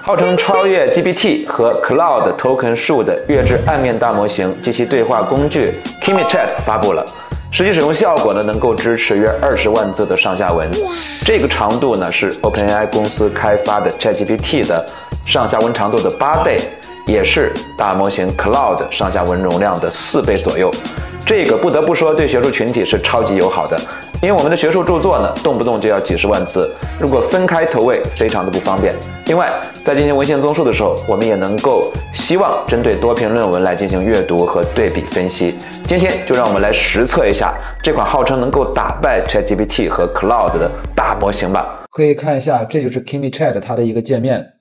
号称超越 GPT 和 Claude Token 树的月之暗面大模型及其对话工具 Kimi Chat 发布了。实际使用效果呢，能够支持约20万字的上下文。这个长度呢是 OpenAI 公司开发的 ChatGPT 的上下文长度的8倍，也是大模型 Claude 上下文容量的4倍左右。这个不得不说对学术群体是超级友好的，因为我们的学术著作呢，动不动就要几十万字，如果分开投喂，非常的不方便。另外，在进行文献综述的时候，我们也能够希望针对多篇论文来进行阅读和对比分析。今天就让我们来实测一下这款号称能够打败 ChatGPT 和 Claude 的大模型吧。可以看一下，这就是 Kimi Chat 它的一个界面。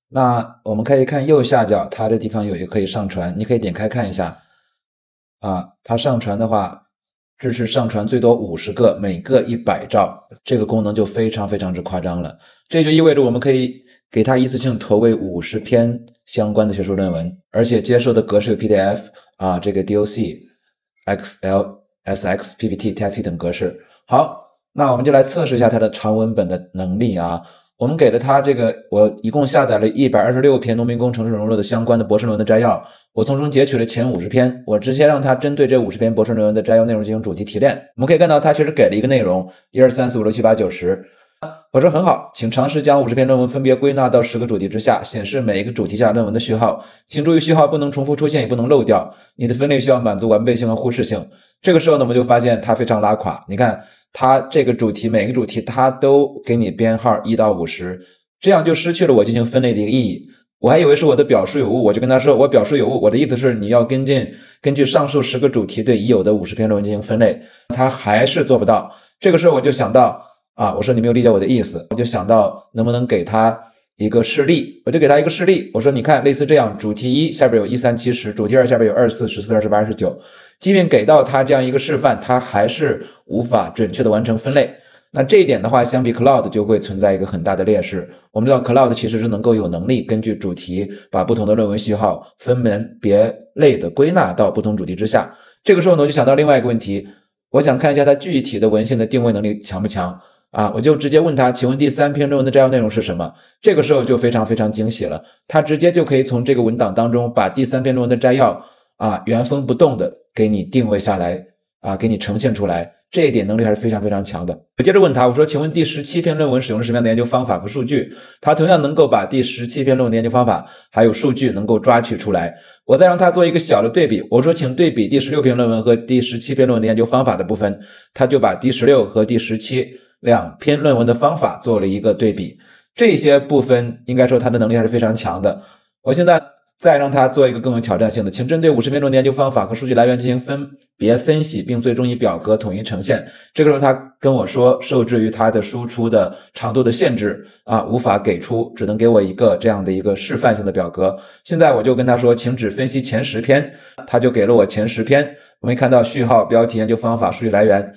那我们可以看右下角，它这地方有一个可以上传，你可以点开看一下。它上传的话，支持上传最多50个，每个100兆，这个功能就非常之夸张了。这就意味着我们可以给它一次性投喂50篇相关的学术论文，而且接受的格式有 PDF 这个 DOC、XL、SX、PPT、TXT 等格式。好，那我们就来测试一下它的长文本的能力啊。我们给了它这个，我一共下载了126篇农民工城市融入的相关的博士论文的摘要，我从中截取了前50篇，我直接让它针对这50篇博士论文的摘要内容进行主题提炼。我们可以看到它确实给了一个内容1、2、3、4、5、6、7、8、9、10。我说很好，请尝试将50篇论文分别归纳到10个主题之下，显示每一个主题下论文的序号，请注意序号不能重复出现，也不能漏掉，你的分类需要满足完备性和忽视性。这个时候呢，我们就发现它非常拉垮，你看它这个主题每个主题它都给你编号1到50，这样就失去了我进行分类的一个意义。我还以为是我的表述有误，我就跟他说我表述有误，我的意思是你要根据上述10个主题对已有的50篇论文进行分类，他还是做不到。这个时候我就想到我说你没有理解我的意思，我就想到能不能给他一个示例，我就给他一个示例，我说你看类似这样，主题1下边有1、3、7、10，主题2下边有24、14、28、29，即便给到他这样一个示范，他还是无法准确的完成分类。那这一点的话，相比 Claude 就会存在一个很大的劣势。我们知道 Claude 其实是能够有能力根据主题把不同的论文序号分门别类的归纳到不同主题之下。这个时候呢，我就想到另外一个问题，我想看一下它具体的文献的定位能力强不强我就直接问他，请问第3篇论文的摘要内容是什么？这个时候就非常惊喜了，他直接就可以从这个文档当中把第3篇论文的摘要原封不动的给你定位下来给你呈现出来。这一点能力还是非常强的。我接着问他，我说请问第17篇论文使用了什么样的研究方法和数据？他同样能够把第17篇论文的研究方法还有数据能够抓取出来。我再让他做一个小的对比，我说请对比第16篇论文和第17篇论文的研究方法的部分，他就把第16和第17两篇论文的方法做了一个对比。这些部分应该说他的能力还是非常强的。我现在再让他做一个更有挑战性的，请针对50篇论文的研究方法和数据来源进行分别分析，并最终以表格统一呈现。这个时候他跟我说，受制于他的输出的长度的限制无法给出，只能给我一个这样的一个示范性的表格。现在我就跟他说，请只分析前10篇，他就给了我前10篇。我们看到序号、标题、研究方法、数据来源，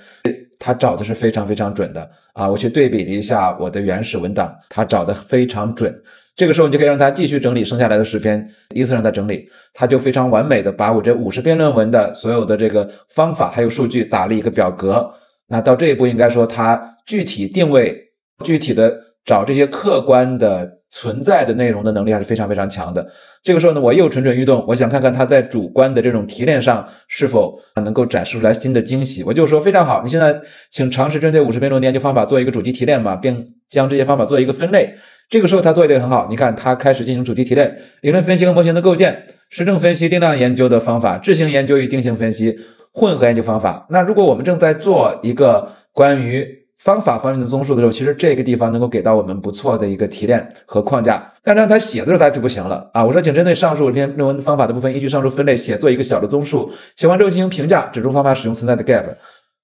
他找的是非常准的我去对比了一下我的原始文档，他找的非常准。这个时候你就可以让他继续整理剩下来的10篇，依次让他整理，他就非常完美的把我这50篇论文的所有的这个方法还有数据打了一个表格。那到这一步应该说他具体定位、具体的找这些客观的存在的内容的能力还是非常强的。这个时候呢，我又蠢欲动，我想看看他在主观的这种提炼上是否能够展示出来新的惊喜。我就说非常好，你现在请尝试针对50篇论文的研究方法做一个主题提炼吧，并将这些方法做一个分类。这个时候他做一点很好，你看他开始进行主题提炼、理论分析和模型的构建、实证分析、定量研究的方法、质性研究与定性分析、混合研究方法。那如果我们正在做一个关于方法方面的综述的时候，其实这个地方能够给到我们不错的一个提炼和框架。但让他写的时候他就不行了我说请针对上述篇论文方法的部分，依据上述分类写作一个小的综述，写完之后进行评价，指出方法使用存在的 gap。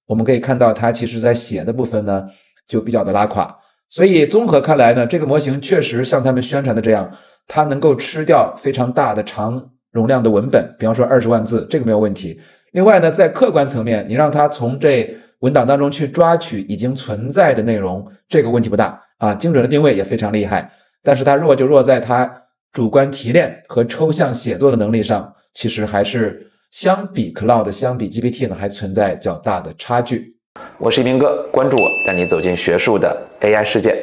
我们可以看到他其实在写的部分呢就比较的拉垮。所以综合看来呢，这个模型确实像他们宣传的这样，它能够吃掉非常大的长容量的文本，比方说20万字，这个没有问题。另外呢，在客观层面，你让它从这文档当中去抓取已经存在的内容，这个问题不大精准的定位也非常厉害。但是它弱就弱在它主观提炼和抽象写作的能力上，其实还是相比 Claude 相比 GPT 呢还存在较大的差距。我是一鸣哥，关注我，带你走进学术的 AI 世界。